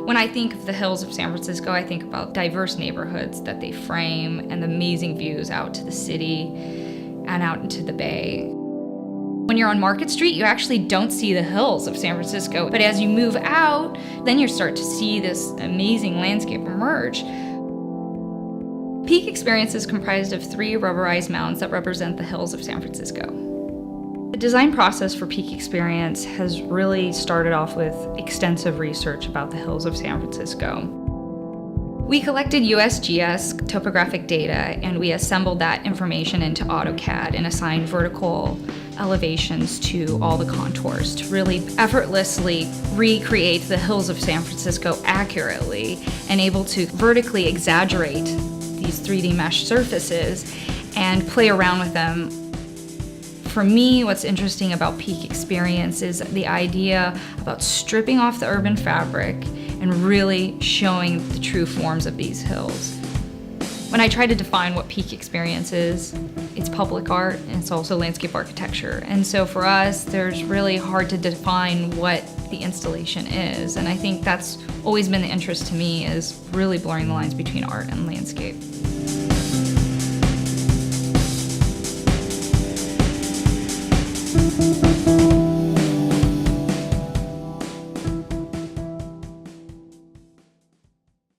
When I think of the hills of San Francisco, I think about diverse neighborhoods that they frame and the amazing views out to the city and out into the bay. When you're on Market Street, you actually don't see the hills of San Francisco, but as you move out, then you start to see this amazing landscape emerge. Peak Experience is comprised of 3 rubberized mounds that represent the hills of San Francisco. The design process for Peak Experience has really started off with extensive research about the hills of San Francisco. We collected USGS topographic data and we assembled that information into AutoCAD and assigned vertical elevations to all the contours to really effortlessly recreate the hills of San Francisco accurately and able to vertically exaggerate these 3D mesh surfaces and play around with them. For me, what's interesting about Peak Experience is the idea about stripping off the urban fabric and really showing the true forms of these hills. When I try to define what Peak Experience is, it's public art and it's also landscape architecture. And so for us, there's really hard to define what the installation is. And I think that's always been the interest to me, is really blurring the lines between art and landscape.